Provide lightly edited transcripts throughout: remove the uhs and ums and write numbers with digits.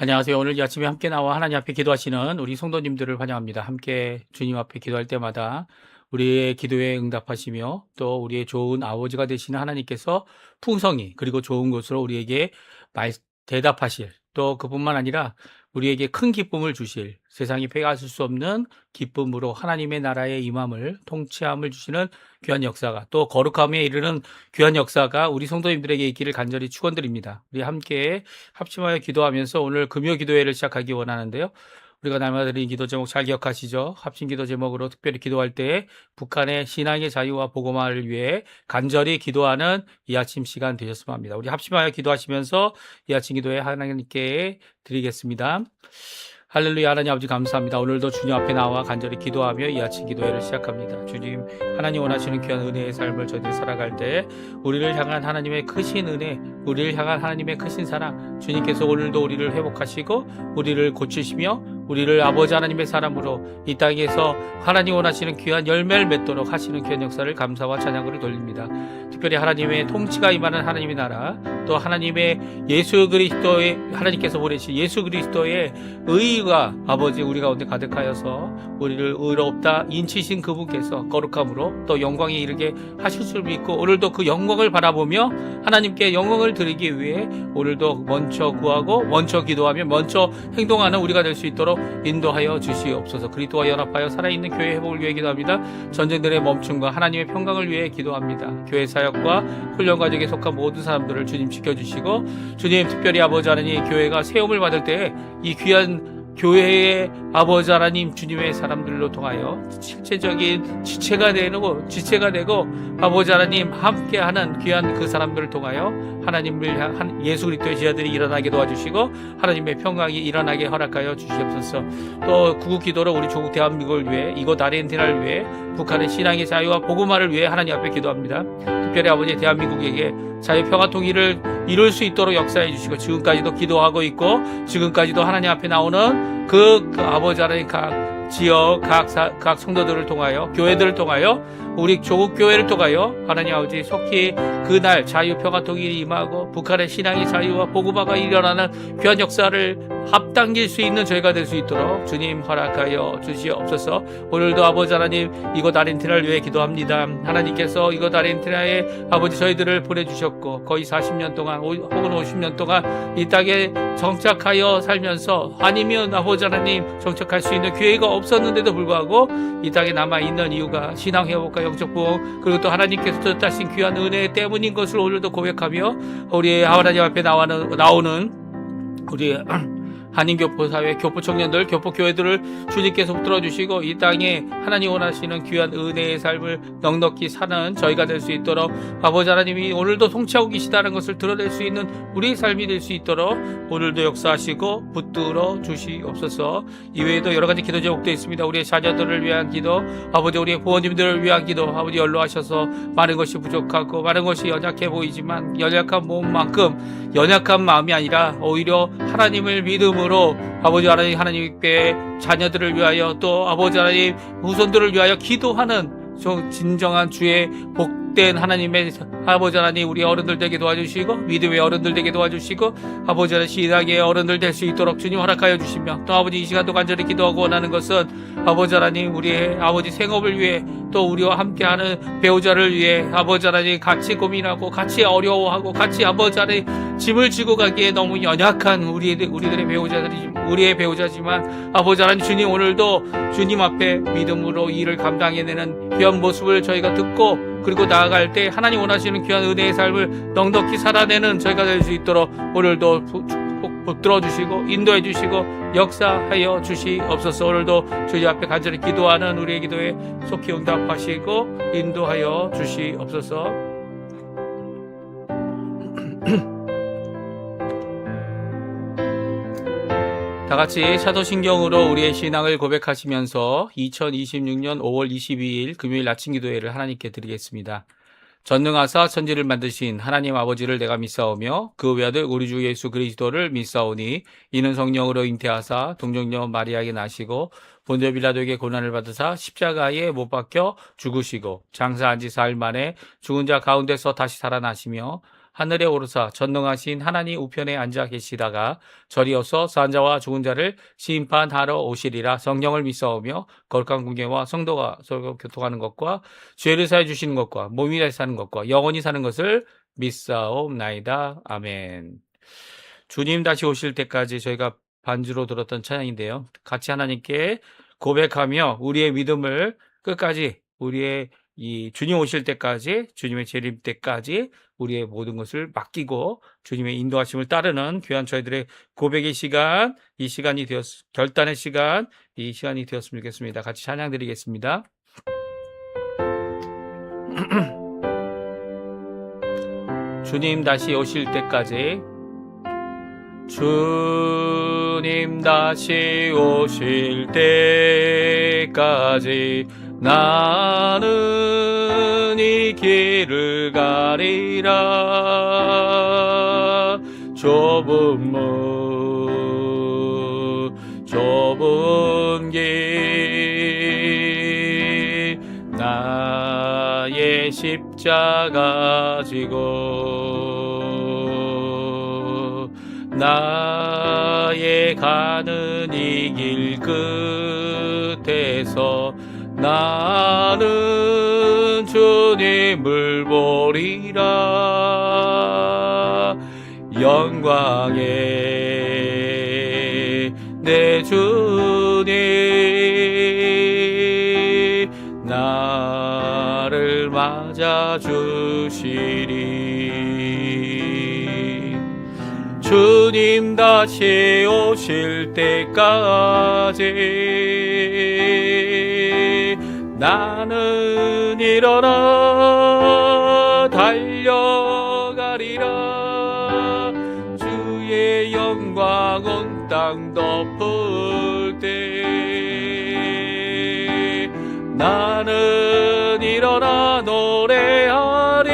안녕하세요. 오늘 이 아침에 함께 나와 하나님 앞에 기도하시는 우리 성도님들을 환영합니다. 함께 주님 앞에 기도할 때마다 우리의 기도에 응답하시며 또 우리의 좋은 아버지가 되시는 하나님께서 풍성히 그리고 좋은 것으로 우리에게 대답하실, 또 그뿐만 아니라 우리에게 큰 기쁨을 주실, 세상이 빼앗을 수 없는 기쁨으로 하나님의 나라의 임함을, 통치함을 주시는 귀한 역사가, 또 거룩함에 이르는 귀한 역사가 우리 성도님들에게 있기를 간절히 축원드립니다. 우리 함께 합심하여 기도하면서 오늘 금요 기도회를 시작하기 원하는데요. 우리가 날마다 드리는 기도 제목 잘 기억하시죠? 합심 기도 제목으로 특별히 기도할 때 북한의 신앙의 자유와 복음화를 위해 간절히 기도하는 이 아침 시간 되셨으면 합니다. 우리 합심하여 기도하시면서 이 아침 기도회 하나님께 드리겠습니다. 할렐루야. 하나님 아버지 감사합니다. 오늘도 주님 앞에 나와 간절히 기도하며 이 아침 기도회를 시작합니다. 주님, 하나님 원하시는 귀한 은혜의 삶을 저희들이 살아갈 때 우리를 향한 하나님의 크신 은혜, 우리를 향한 하나님의 크신 사랑, 주님께서 오늘도 우리를 회복하시고 우리를 고치시며 우리를 아버지 하나님의 사람으로 이 땅에서 하나님 원하시는 귀한 열매를 맺도록 하시는 귀한 역사를 감사와 찬양으로 돌립니다. 특별히 하나님의 통치가 임하는 하나님의 나라, 또 하나님의 예수 그리스도의, 하나님께서 보내신 예수 그리스도의 의가 아버지 우리 가운데 가득하여서 우리를 의롭다 인치신 그분께서 거룩함으로 또 영광에 이르게 하실 줄 믿고 오늘도 그 영광을 바라보며 하나님께 영광을 드리기 위해 오늘도 먼저 구하고 먼저 기도하며 먼저 행동하는 우리가 될 수 있도록 인도하여 주시옵소서. 그리스도와 연합하여 살아있는 교회 회복을 위해 기도합니다. 전쟁들의 멈춤과 하나님의 평강을 위해 기도합니다. 교회 사역과 훈련 과정에 속한 모든 사람들을 주님 지켜주시고, 주님 특별히 아버지 하나님 교회가 세움을 받을 때 이 귀한 교회의 아버지 하나님 주님의 사람들로 통하여 실제적인 지체가 되고 아버지 하나님 함께하는 귀한 그 사람들을 통하여 하나님을 향한 예수 그리스도의 제자들이 일어나게 도와주시고 하나님의 평강이 일어나게 허락하여 주시옵소서. 또 구국 기도로 우리 조국 대한민국을 위해, 이곳 아르헨티나를 위해, 북한의 신앙의 자유와 복음화를 위해 하나님 앞에 기도합니다. 특별히 아버지 대한민국에게 자유 평화 통일을 이룰 수 있도록 역사해 주시고, 지금까지도 기도하고 있고 지금까지도 하나님 앞에 나오는 그 아버지 하나님 각 지역 각 성도들을 통하여, 교회들을 통하여, 우리 조국 교회를 통하여 하나님 아버지 속히 그날 자유 평화 통일이 임하고 북한의 신앙의 자유와 복음화가 일어나는 귀한 역사를 앞당길 수 있는 저희가 될 수 있도록 주님 허락하여 주시옵소서. 오늘도 아버지 하나님 이곳 아르헨티나를 위해 기도합니다. 하나님께서 이곳 아르헨티나에 아버지 저희들을 보내주셨고 거의 40년 동안 혹은 50년 동안 이 땅에 정착하여 살면서, 아니면 아버지 하나님 정착할 수 있는 기회가 없었는데도 불구하고 이 땅에 남아있는 이유가 신앙 회복과 영적 부흥, 그리고 또 하나님께서 뜻하신 귀한 은혜 때문인 것을 오늘도 고백하며 우리 하나님 앞에 나오는 우리 한인교포 사회, 교포 청년들, 교포 교회들을 주님께서 붙들어주시고 이 땅에 하나님 원하시는 귀한 은혜의 삶을 넉넉히 사는 저희가 될 수 있도록 아버지 하나님이 오늘도 통치하고 계시다는 것을 드러낼 수 있는 우리의 삶이 될 수 있도록 오늘도 역사하시고 붙들어 주시옵소서. 이외에도 여러 가지 기도 제목도 있습니다. 우리의 자녀들을 위한 기도, 아버지 우리의 부모님들을 위한 기도, 아버지 연로하셔서 많은 것이 부족하고 많은 것이 연약해 보이지만 연약한 몸만큼 연약한 마음이 아니라 오히려 하나님을 믿음으로 아버지 하나님께 자녀들을 위하여, 또 아버지 하나님 후손들을 위하여 기도하는 진정한 주의 복된 하나님의 아버지 하나님 우리 어른들 되게 도와주시고 믿음의 어른들 되게 도와주시고 아버지 하나님 신앙의 어른들 될 수 있도록 주님 허락하여 주시며, 또 아버지 이 시간도 간절히 기도하고 원하는 것은 아버지 하나님 우리의 아버지 생업을 위해, 또 우리와 함께하는 배우자를 위해 아버지 하나님 같이 고민하고 같이 어려워하고 같이 아버지 하나님 짐을 지고 가기에 너무 연약한 우리들의 배우자들이 우리의 배우자지만 아버지 하나님 주님 오늘도 주님 앞에 믿음으로 일을 감당해내는 귀한 모습을 저희가 듣고, 그리고 나아갈 때 하나님 원하시는 귀한 은혜의 삶을 넉넉히 살아내는 저희가 될 수 있도록 오늘도 붙들어 주시고 인도해 주시고 역사하여 주시옵소서. 오늘도 주님 앞에 간절히 기도하는 우리의 기도에 속히 응답하시고 인도하여 주시옵소서. 다 같이 사도신경으로 우리의 신앙을 고백하시면서 2026년 5월 22일 금요일 아침 기도회를 하나님께 드리겠습니다. 전능하사 천지를 만드신 하나님 아버지를 내가 믿사오며 그 외아들 우리 주 예수 그리스도를 믿사오니 이는 성령으로 잉태하사 동정녀 마리아에게 나시고 본디오 빌라도에게 고난을 받으사 십자가에 못 박혀 죽으시고 장사한 지 사흘 만에 죽은 자 가운데서 다시 살아나시며 하늘에 오르사 전능하신 하나님 우편에 앉아 계시다가 저리어서 산 자와 죽은 자를 심판하러 오시리라. 성령을 믿사오며 거룩한 공예와 성도가 서로 교통하는 것과 죄를 사해 주시는 것과 몸이 다시 사는 것과 영원히 사는 것을 믿사옵나이다. 아멘. 주님 다시 오실 때까지 저희가 반주로 들었던 찬양인데요. 같이 하나님께 고백하며 우리의 믿음을 끝까지 우리의 이 주님 오실 때까지 주님의 재림 때까지 우리의 모든 것을 맡기고 주님의 인도하심을 따르는 귀한 저희들의 고백의 시간, 이 시간이 결단의 시간, 이 시간이 되었으면 좋겠습니다. 같이 찬양 드리겠습니다. 주님 다시 오실 때까지, 주님 다시 오실 때까지 나는 이 길을 가리라. 좁은 문, 좁은 길, 나의 십자가 지고 나의 가는 이 길 끝에서 나는 주님을 보리라. 영광의 내 주님 나를 맞아 주시리. 주님 다시 오실 때까지 나는 일어나 달려가리라. 주의 영광 온 땅 덮을 때 나는 일어나 노래하리.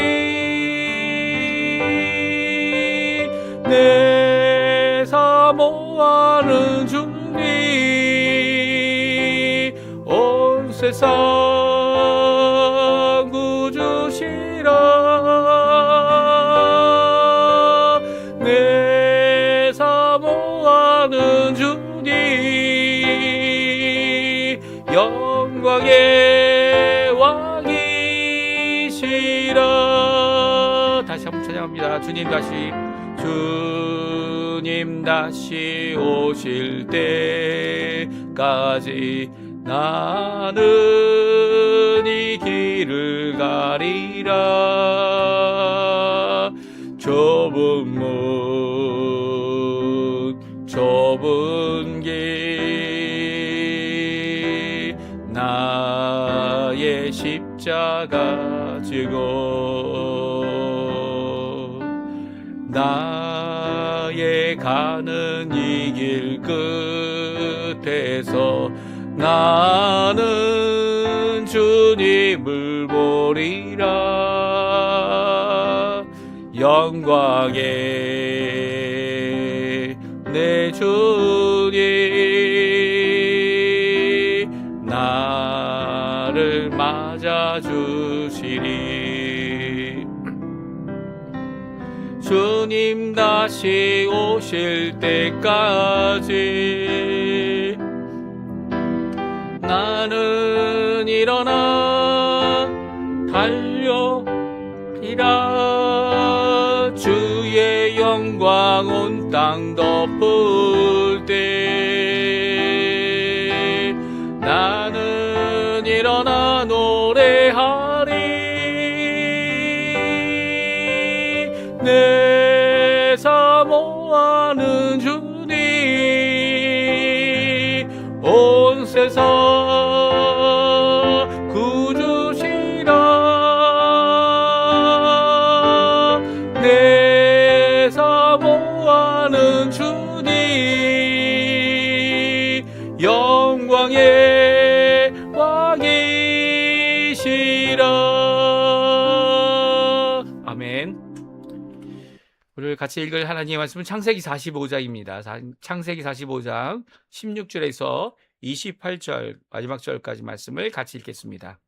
내 사모하는 주님 온 세상 구주시라. 내 사모하는 주님 영광의 왕이시라. 다시 한번 찬양합니다. 주님 다시 오실 때까지 나는 이 길을 가리라. 좁은 문, 좁은 길, 나의 십자가 지고 나의 가는 이 길 끝에서 나는 주님을 보리라. 영광의 내 주님 나를 맞아 주시리. 주님 다시 오실 때까지 나는 일어나 달려가리라. 주의 영광 온 땅 덮을 때 나는 일어나 노래하리. 내 사모하는 주님 온 세상 구주시라. 내 사모하는 주님 영광의 왕이시라. 아멘. 오늘 같이 읽을 하나님의 말씀은 창세기 45장입니다. 창세기 45장 16절에서 28절 마지막 절까지 말씀을 같이 읽겠습니다.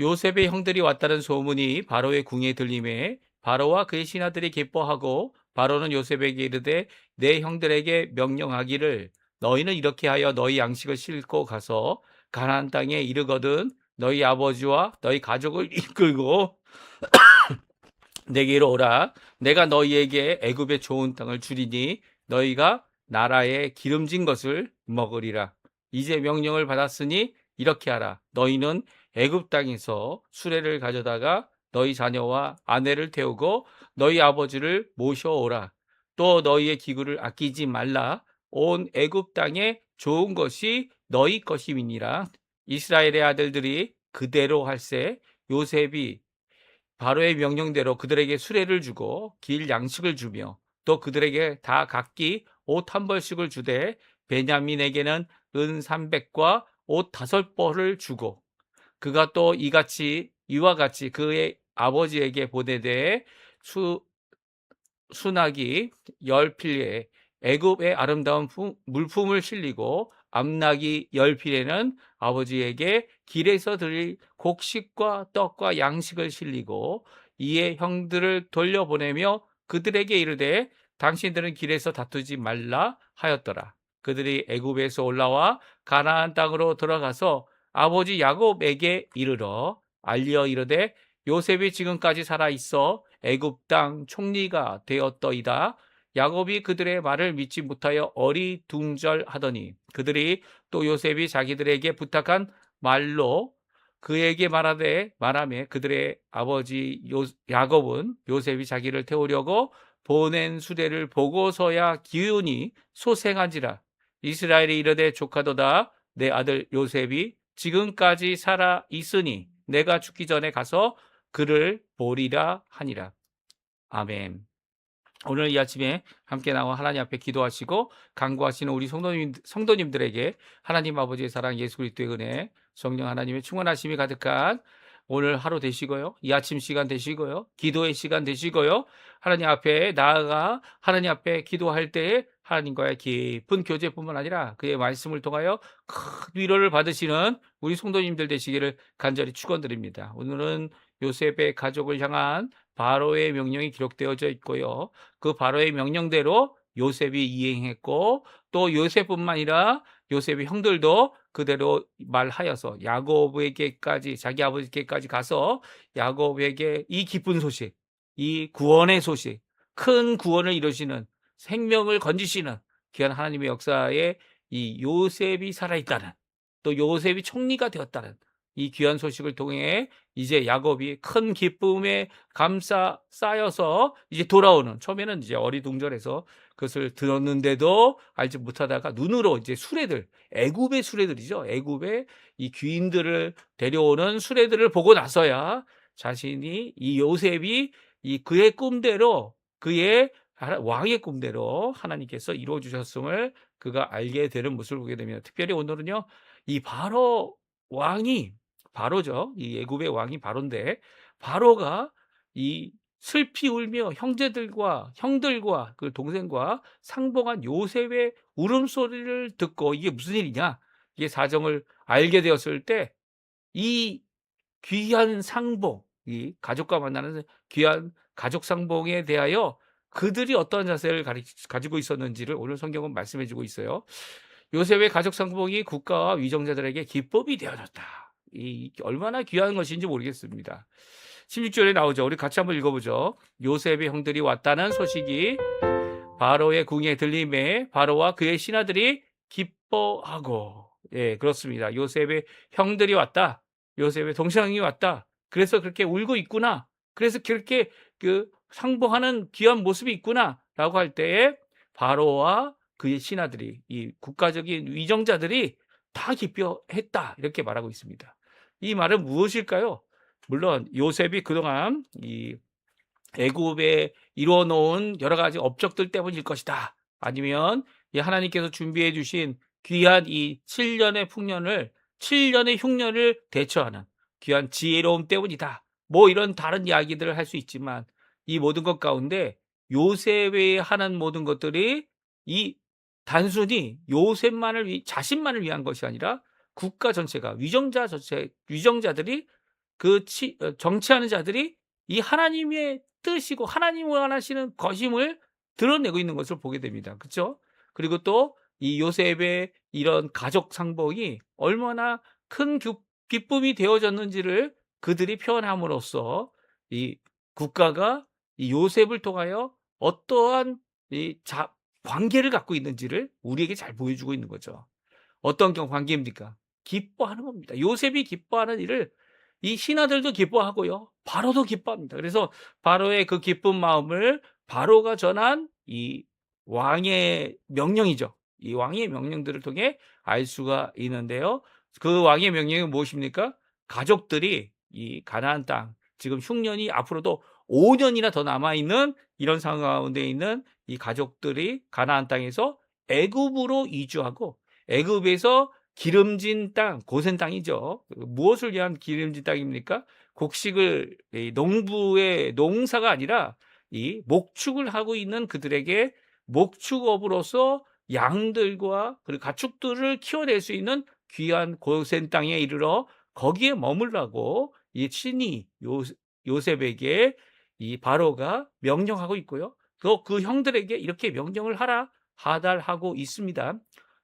요셉의 형들이 왔다는 소문이 바로의 궁에 들림에 바로와 그의 신하들이 기뻐하고 바로는 요셉에게 이르되 내 형들에게 명령하기를 너희는 이렇게 하여 너희 양식을 싣고 가서 가나안 땅에 이르거든 너희 아버지와 너희 가족을 이끌고 내게로 오라. 내가 너희에게 애굽의 좋은 땅을 주리니 너희가 나라의 기름진 것을 먹으리라. 이제 명령을 받았으니 이렇게 하라. 너희는 애굽 땅에서 수레를 가져다가 너희 자녀와 아내를 태우고 너희 아버지를 모셔오라. 또 너희의 기구를 아끼지 말라. 온 애굽 땅에 좋은 것이 너희 것임이니라. 이스라엘의 아들들이 그대로 할세. 요셉이 바로의 명령대로 그들에게 수레를 주고 길 양식을 주며 또 그들에게 다 각기 옷 한 벌씩을 주되 베냐민에게는 은 300과 옷 5벌을 주고 그가 또 이와 같이 그의 아버지에게 보내되 순하기 10필에 애굽의 아름다운 물품을 실리고 암나기 10필에는 아버지에게 길에서 드릴 곡식과 떡과 양식을 실리고 이에 형들을 돌려보내며 그들에게 이르되 당신들은 길에서 다투지 말라 하였더라. 그들이 애굽에서 올라와 가나안 땅으로 들어가서 아버지 야곱에게 이르러 알리어 이르되 요셉이 지금까지 살아 있어 애굽 땅 총리가 되었더이다. 야곱이 그들의 말을 믿지 못하여 어리둥절하더니 그들이 또 요셉이 자기들에게 부탁한 말로 그에게 말하며 그들의 아버지 야곱은 요셉이 자기를 태우려고 보낸 수레를 보고서야 기운이 소생한지라. 이스라엘이 이르되 조카도다 내 아들 요셉이 지금까지 살아 있으니 내가 죽기 전에 가서 그를 보리라 하니라. 아멘. 오늘 이 아침에 함께 나와 하나님 앞에 기도하시고 간구하시는 우리 성도님들에게 하나님 아버지의 사랑, 예수 그리스도의 은혜, 성령 하나님의 충만하심이 가득한 오늘 하루 되시고요. 이 아침 시간 되시고요. 기도의 시간 되시고요. 하나님 앞에 나아가 하나님 앞에 기도할 때에 하나님과의 깊은 교제뿐만 아니라 그의 말씀을 통하여 큰 위로를 받으시는 우리 성도님들 되시기를 간절히 축원드립니다. 오늘은 요셉의 가족을 향한 바로의 명령이 기록되어져 있고요. 그 바로의 명령대로 요셉이 이행했고 또 요셉뿐만 아니라 요셉의 형들도 그대로 말하여서 야곱에게까지 자기 아버지께까지 가서 야곱에게 이 기쁜 소식, 이 구원의 소식, 큰 구원을 이루시는 생명을 건지시는 귀한 하나님의 역사에 이 요셉이 살아있다는 또 요셉이 총리가 되었다는 이 귀한 소식을 통해 이제 야곱이 큰 기쁨에 쌓여서 이제 돌아오는 처음에는 이제 어리둥절해서 그것을 들었는데도 알지 못하다가 눈으로 이제 수레들 애굽의 수레들이죠. 애굽의 이 귀인들을 데려오는 수레들을 보고 나서야 자신이 이 요셉이 이 그의 꿈대로 그의 왕의 꿈대로 하나님께서 이루어 주셨음을 그가 알게 되는 모습을 보게 됩니다. 특별히 오늘은요. 이 바로 왕이 바로죠. 이 애굽의 왕이 바로인데 바로가 이 슬피 울며 형들과 그 동생과 상봉한 요셉의 울음소리를 듣고 이게 무슨 일이냐? 이게 사정을 알게 되었을 때 이 귀한 상봉, 이 가족과 만나는 귀한 가족 상봉에 대하여 그들이 어떤 자세를 가지고 있었는지를 오늘 성경은 말씀해 주고 있어요. 요셉의 가족 상봉이 국가와 위정자들에게 기법이 되어졌다. 이 얼마나 귀한 것인지 모르겠습니다. 16절에 나오죠. 우리 같이 한번 읽어보죠. 요셉의 형들이 왔다는 소식이 바로의 궁에 들림에 바로와 그의 신하들이 기뻐하고 예, 그렇습니다. 요셉의 형들이 왔다. 요셉의 동생이 왔다. 그래서 그렇게 울고 있구나. 그래서 그렇게 그 상봉하는 귀한 모습이 있구나. 라고 할 때에 바로와 그의 신하들이 이 국가적인 위정자들이 다 기뻐했다. 이렇게 말하고 있습니다. 이 말은 무엇일까요? 물론 요셉이 그동안 이 애굽에 이루어 놓은 여러 가지 업적들 때문일 것이다. 아니면 이 하나님께서 준비해 주신 귀한 이 7년의 풍년을 7년의 흉년을 대처하는 귀한 지혜로움 때문이다. 뭐 이런 다른 이야기들을 할 수 있지만 이 모든 것 가운데 요셉이 하는 모든 것들이 이 단순히 자신만을 위한 것이 아니라 국가 전체가 위정자들이 정치하는 자들이 이 하나님의 뜻이고 하나님이 원하시는 것임을 드러내고 있는 것을 보게 됩니다. 그렇죠? 그리고 또 이 요셉의 이런 가족 상봉이 얼마나 큰 기쁨이 되어졌는지를 그들이 표현함으로써 이 국가가 이 요셉을 통하여 어떠한 이 관계를 갖고 있는지를 우리에게 잘 보여주고 있는 거죠. 어떤 관계입니까? 기뻐하는 겁니다. 요셉이 기뻐하는 일을 이 신하들도 기뻐하고요. 바로도 기뻐합니다. 그래서 바로의 그 기쁜 마음을 바로가 전한 이 왕의 명령이죠. 이 왕의 명령들을 통해 알 수가 있는데요. 그 왕의 명령이 무엇입니까? 가족들이 이 가나안 땅, 지금 흉년이 앞으로도 5년이나 더 남아있는 이런 상황 가운데 있는 이 가족들이 가나안 땅에서 애굽으로 이주하고 애굽에서 기름진 땅, 고센 땅이죠. 무엇을 위한 기름진 땅입니까? 곡식을 농부의 농사가 아니라 이 목축을 하고 있는 그들에게 목축업으로서 양들과 그리고 가축들을 키워낼 수 있는 귀한 고센 땅에 이르러 거기에 머물라고 이 친히 요셉에게 이 바로가 명령하고 있고요. 또 그 형들에게 이렇게 명령을 하라 하달하고 있습니다.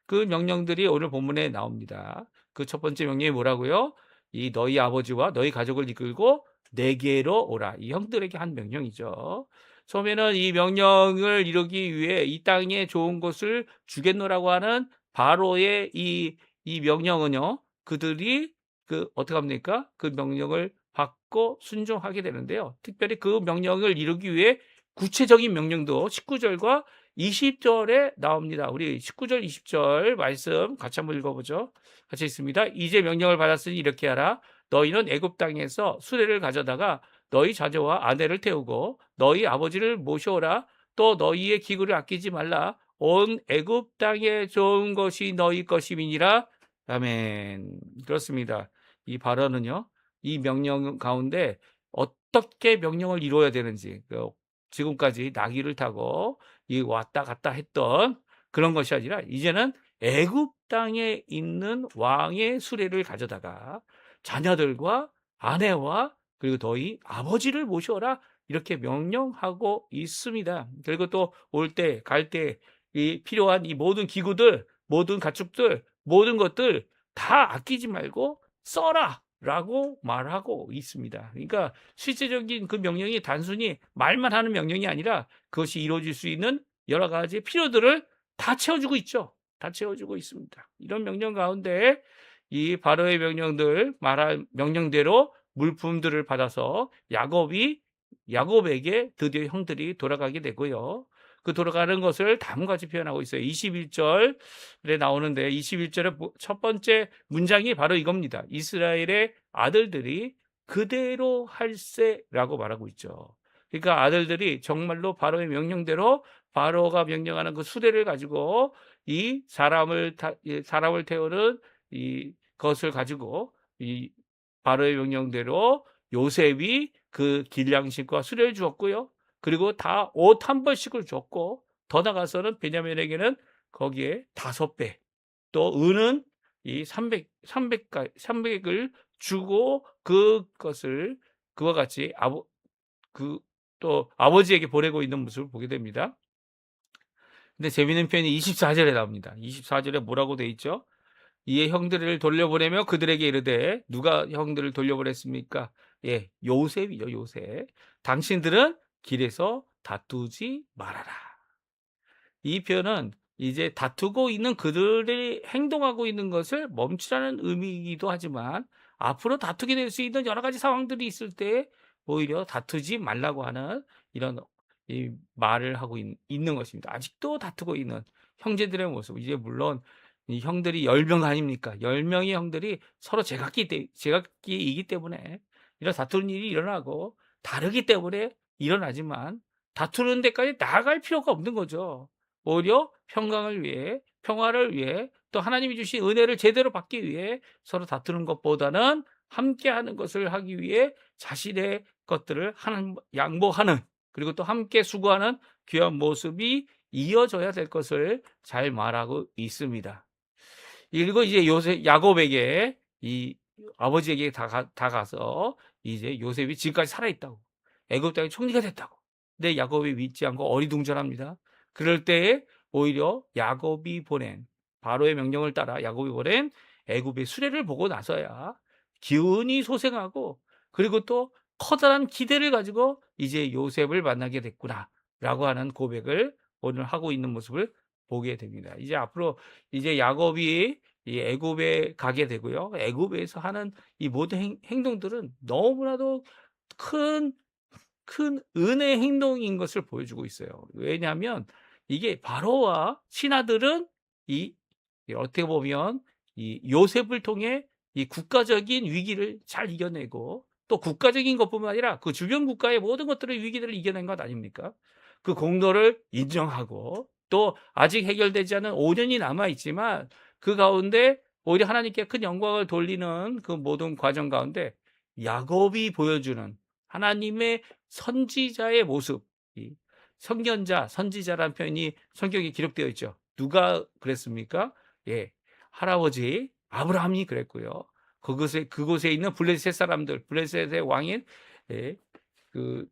그 명령들이 오늘 본문에 나옵니다. 그 첫 번째 명령이 뭐라고요? 이 너희 아버지와 너희 가족을 이끌고 내게로 오라. 이 형들에게 한 명령이죠. 처음에는 이 명령을 이루기 위해 이 땅에 좋은 것을 주겠노라고 하는 바로의 이 명령은요, 그들이 어떻게 합니까? 그 명령을 받고 순종하게 되는데요. 특별히 그 명령을 이루기 위해 구체적인 명령도 19절과 20절에 나옵니다. 우리 19절, 20절 말씀 같이 한번 읽어보죠. 같이 있습니다. 이제 명령을 받았으니 이렇게 하라. 너희는 애굽 땅에서 수레를 가져다가 너희 자녀와 아내를 태우고 너희 아버지를 모셔오라. 또 너희의 기구를 아끼지 말라. 온 애굽 땅에 좋은 것이 너희 것임이니라. 아멘. 그렇습니다. 이 발언은요, 이 명령 가운데 어떻게 명령을 이루어야 되는지, 지금까지 나귀를 타고 이 왔다 갔다 했던 그런 것이 아니라 이제는 애굽 땅에 있는 왕의 수레를 가져다가 자녀들과 아내와 그리고 너희 아버지를 모셔라 이렇게 명령하고 있습니다. 그리고 또 올 때 갈 때 이 필요한 이 모든 기구들, 모든 가축들, 모든 것들 다 아끼지 말고 써라 라고 말하고 있습니다. 그러니까 실제적인 그 명령이 단순히 말만 하는 명령이 아니라 그것이 이루어질 수 있는 여러 가지 필요들을 다 채워주고 있죠. 다 채워주고 있습니다. 이런 명령 가운데 이 바로의 명령들, 말한 명령대로 물품들을 받아서 야곱에게 드디어 형들이 돌아가게 되고요. 그 돌아가는 것을 다음과 같이 표현하고 있어요. 21절에 나오는데 21절의 첫 번째 문장이 바로 이겁니다. 이스라엘의 아들들이 그대로 할세라고 말하고 있죠. 그러니까 아들들이 정말로 바로의 명령대로 바로가 명령하는 그 수레를 가지고 이 사람을 태우는 이 것을 가지고 이 바로의 명령대로 요셉이 그 길양식과 수레를 주었고요. 그리고 다 옷 한 벌씩을 줬고 더 나가서는 베냐민에게는 거기에 5배 또 은은 이 300을 주고 그것을 그와 같이 또 아버지에게 보내고 있는 모습을 보게 됩니다. 근데 재미있는 표현이 24절에 나옵니다. 24절에 뭐라고 돼 있죠? 이에 형들을 돌려보내며 그들에게 이르되 누가 형들을 돌려보냈습니까? 예, 요셉이요, 요셉. 당신들은 길에서 다투지 말아라. 이 표현은 이제 다투고 있는 그들이 행동하고 있는 것을 멈추라는 의미이기도 하지만 앞으로 다투게 될 수 있는 여러 가지 상황들이 있을 때 오히려 다투지 말라고 하는 이런 이 말을 하고 있는 것입니다. 아직도 다투고 있는 형제들의 모습. 이제 물론 이 형들이 10명 아닙니까? 10명의 형들이 서로 제각기이기 때문에 이런 다투는 일이 일어나고 다르기 때문에 일어나지만 다투는 데까지 나아갈 필요가 없는 거죠. 오히려 평강을 위해, 평화를 위해, 또 하나님이 주신 은혜를 제대로 받기 위해 서로 다투는 것보다는 함께 하는 것을 하기 위해 자신의 것들을 양보하는, 그리고 또 함께 수고하는 귀한 모습이 이어져야 될 것을 잘 말하고 있습니다. 그리고 이제 야곱에게 이 아버지에게 다 가서 이제 요셉이 지금까지 살아있다고. 애굽 땅의 총리가 됐다고. 근데 야곱이 믿지 않고 어리둥절합니다. 그럴 때에 오히려 야곱이 보낸 바로의 명령을 따라 야곱이 보낸 애굽의 수레를 보고 나서야 기운이 소생하고 그리고 또 커다란 기대를 가지고 이제 요셉을 만나게 됐구나라고 하는 고백을 오늘 하고 있는 모습을 보게 됩니다. 이제 앞으로 이제 야곱이 이 애굽에 가게 되고요. 애굽에서 하는 이 모든 행동들은 너무나도 큰 은혜의 행동인 것을 보여주고 있어요. 왜냐하면 이게 바로와 신하들은 이 어떻게 보면 이 요셉을 통해 이 국가적인 위기를 잘 이겨내고 또 국가적인 것뿐만 아니라 그 주변 국가의 모든 것들의 위기들을 이겨낸 것 아닙니까? 그 공로를 인정하고 또 아직 해결되지 않은 5년이 남아 있지만 그 가운데 오히려 하나님께 큰 영광을 돌리는 그 모든 과정 가운데 야곱이 보여주는 하나님의 선지자의 모습, 이 선견자, 선지자라는 표현이 성경에 기록되어 있죠. 누가 그랬습니까? 예, 할아버지 아브라함이 그랬고요. 그곳에 있는 블레셋 사람들, 블레셋의 왕인, 예, 그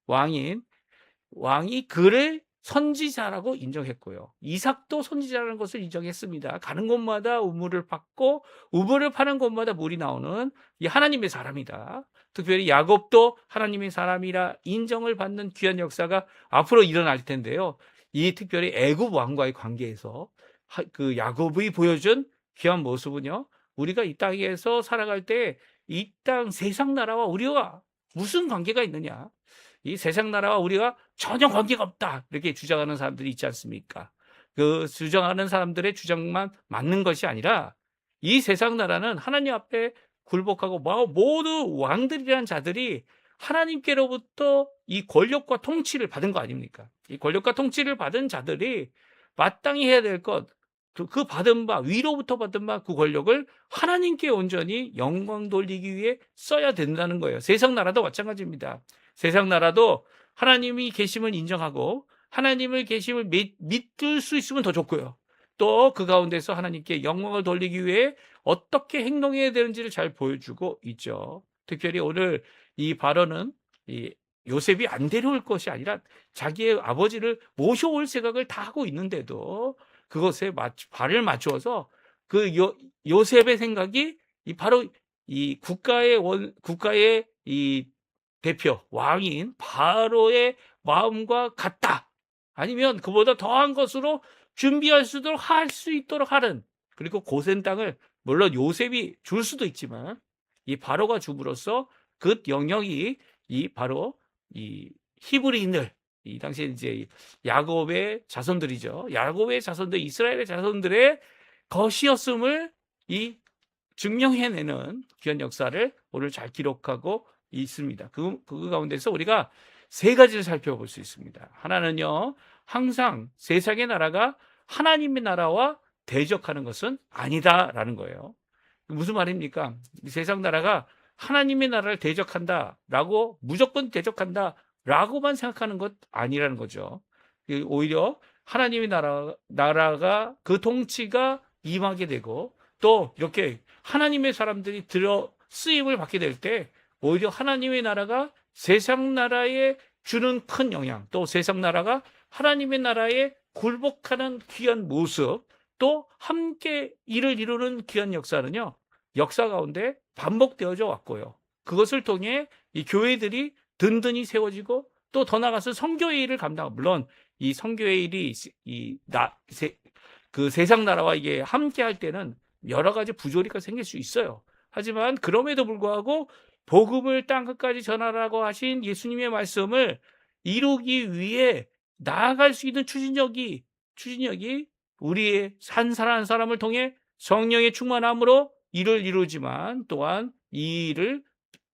왕이 그를 선지자라고 인정했고요. 이삭도 선지자라는 것을 인정했습니다. 가는 곳마다 우물을 팠고 우물을 파는 곳마다 물이 나오는 이 하나님의 사람이다. 특별히 야곱도 하나님의 사람이라 인정을 받는 귀한 역사가 앞으로 일어날 텐데요. 이 특별히 애굽 왕과의 관계에서 그 야곱이 보여준 귀한 모습은요. 우리가 이 땅에서 살아갈 때 이 땅 세상 나라와 우리와 무슨 관계가 있느냐? 이 세상 나라와 우리가 전혀 관계가 없다. 이렇게 주장하는 사람들이 있지 않습니까? 그 주장하는 사람들의 주장만 맞는 것이 아니라 이 세상 나라는 하나님 앞에 굴복하고 모두 왕들이란 자들이 하나님께로부터 이 권력과 통치를 받은 거 아닙니까? 이 권력과 통치를 받은 자들이 마땅히 해야 될 것, 그 받은 바, 위로부터 받은 바 그 권력을 하나님께 온전히 영광 돌리기 위해 써야 된다는 거예요. 세상 나라도 마찬가지입니다. 세상 나라도 하나님이 계심을 인정하고 하나님을 계심을 믿을 수 있으면 더 좋고요. 또 그 가운데서 하나님께 영광을 돌리기 위해 어떻게 행동해야 되는지를 잘 보여주고 있죠. 특별히 오늘 이 발언은 이 요셉이 안 데려올 것이 아니라 자기의 아버지를 모셔올 생각을 다 하고 있는데도 그것에 발을 맞추어서 그 요셉의 생각이 바로 이 국가의 이 대표 왕인 바로의 마음과 같다. 아니면 그보다 더한 것으로 준비할 수 있도록 하는 그리고 고센 땅을 물론 요셉이 줄 수도 있지만 이 바로가 줌으로써 그 영역이 바로 이 히브리인들 이 당시에 이제 야곱의 자손들이죠. 야곱의 자손들, 이스라엘의 자손들의 것이었음을 증명해내는 귀한 역사를 오늘 잘 기록하고 있습니다. 그 가운데서 우리가 세 가지를 살펴볼 수 있습니다. 하나는요, 항상 세상의 나라가 하나님의 나라와 대적하는 것은 아니다라는 거예요. 무슨 말입니까? 세상 나라가 하나님의 나라를 대적한다라고 무조건 대적한다라고만 생각하는 것 아니라는 거죠. 오히려 하나님의 나라가 그 통치가 임하게 되고 또 이렇게 하나님의 사람들이 쓰임을 받게 될 때 오히려 하나님의 나라가 세상 나라에 주는 큰 영향, 또 세상 나라가 하나님의 나라에 굴복하는 귀한 모습, 또 함께 일을 이루는 귀한 역사는요, 역사 가운데 반복되어져 왔고요. 그것을 통해 이 교회들이 든든히 세워지고 또 더 나아가서 선교의 일을 감당하고, 물론 이 선교의 일이 그 세상 나라와 이게 함께 할 때는 여러 가지 부조리가 생길 수 있어요. 하지만 그럼에도 불구하고 복음을 땅끝까지 전하라고 하신 예수님의 말씀을 이루기 위해 나아갈 수 있는 추진력이 우리의 한 사람 한 사람을 통해 성령의 충만함으로 일을 이루지만 또한 이 일을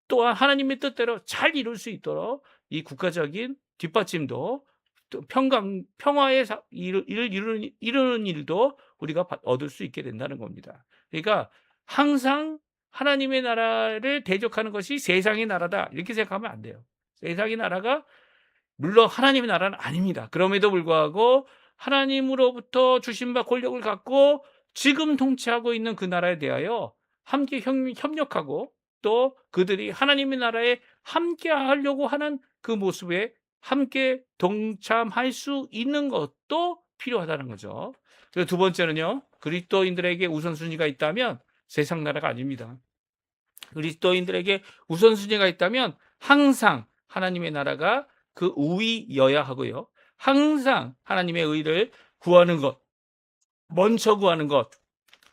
또한 하나님의 뜻대로 잘 이룰 수 있도록 이 국가적인 뒷받침도 또 평화의 일을 이루는 일도 우리가 얻을 수 있게 된다는 겁니다. 그러니까 항상 하나님의 나라를 대적하는 것이 세상의 나라다 이렇게 생각하면 안 돼요. 세상의 나라가 물론 하나님의 나라는 아닙니다. 그럼에도 불구하고 하나님으로부터 주신 바 권력을 갖고 지금 통치하고 있는 그 나라에 대하여 함께 협력하고 또 그들이 하나님의 나라에 함께 하려고 하는 그 모습에 함께 동참할 수 있는 것도 필요하다는 거죠. 그리고 두 번째는요, 그리스도인들에게 우선순위가 있다면 세상 나라가 아닙니다. 그리스도인들에게 우선순위가 있다면 항상 하나님의 나라가 그 우위여야 하고요. 항상 하나님의 의를 구하는 것, 먼저 구하는 것,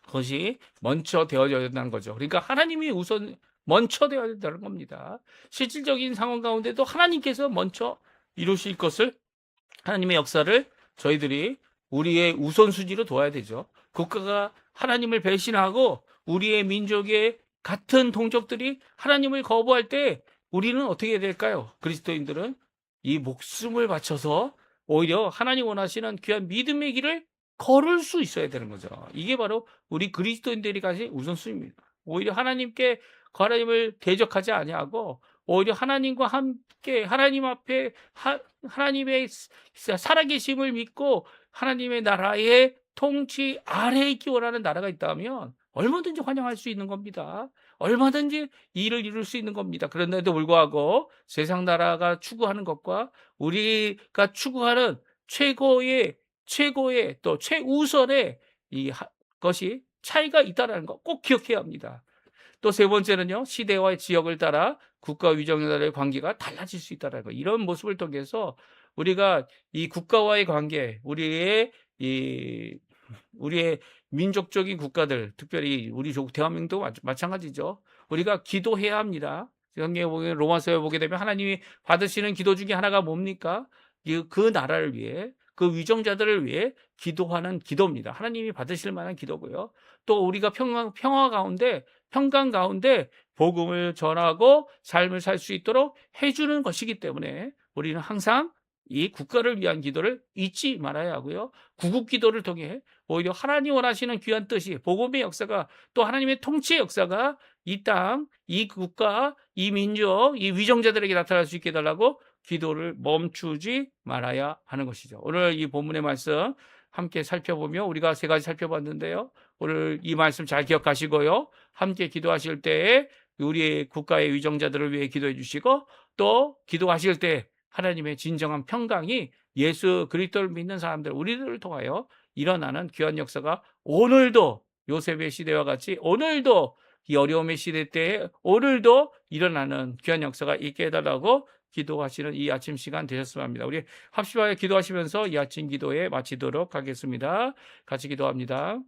그것이 먼저 되어져야 된다는 거죠. 그러니까 하나님이 우선 먼저 되어야 된다는 겁니다. 실질적인 상황 가운데도 하나님께서 먼저 이루실 것을, 하나님의 역사를 저희들이 우리의 우선순위로 둬야 되죠. 국가가 하나님을 배신하고 우리의 민족의 같은 동족들이 하나님을 거부할 때 우리는 어떻게 해야 될까요? 그리스도인들은 이 목숨을 바쳐서 오히려 하나님 원하시는 귀한 믿음의 길을 걸을 수 있어야 되는 거죠. 이게 바로 우리 그리스도인들이 가진 우선순위입니다. 오히려 하나님께 하나님을 대적하지 아니하고 오히려 하나님과 함께 하나님 앞에 하나님의 살아계심을 믿고 하나님의 나라의 통치 아래에 있기 원하는 나라가 있다면 얼마든지 환영할 수 있는 겁니다. 얼마든지 일을 이룰 수 있는 겁니다. 그런데도 불구하고 세상 나라가 추구하는 것과 우리가 추구하는 최고의 또 최우선의 것이 차이가 있다는 거 꼭 기억해야 합니다. 또 세 번째는요, 시대와 지역을 따라 국가 위정자들의 관계가 달라질 수 있다는 거. 이런 모습을 통해서 우리가 이 국가와의 관계, 우리의 민족적인 국가들, 특별히 우리 대한민국도 마찬가지죠. 우리가 기도해야 합니다. 성경에 보면 로마서에 보게 되면 하나님이 받으시는 기도 중에 하나가 뭡니까? 그 나라를 위해, 그 위정자들을 위해 기도하는 기도입니다. 하나님이 받으실 만한 기도고요. 또 우리가 평강 가운데 복음을 전하고 삶을 살 수 있도록 해주는 것이기 때문에 우리는 항상 이 국가를 위한 기도를 잊지 말아야 하고요. 구국 기도를 통해 오히려 하나님 원하시는 귀한 뜻이, 복음의 역사가, 또 하나님의 통치의 역사가 이 땅, 이 국가, 이 민족, 이 위정자들에게 나타날 수 있게 해달라고 기도를 멈추지 말아야 하는 것이죠. 오늘 이 본문의 말씀 함께 살펴보며 우리가 세 가지 살펴봤는데요. 오늘 이 말씀 잘 기억하시고요. 함께 기도하실 때에 우리의 국가의 위정자들을 위해 기도해 주시고, 또 기도하실 때 하나님의 진정한 평강이 예수 그리스도를 믿는 사람들, 우리들을 통하여 일어나는 귀한 역사가 오늘도, 요셉의 시대와 같이 오늘도, 이 어려움의 시대 때에 오늘도 일어나는 귀한 역사가 있게 해달라고 기도하시는 이 아침 시간 되셨으면 합니다. 우리 합심하여 기도하시면서 이 아침 기도에 마치도록 하겠습니다. 같이 기도합니다.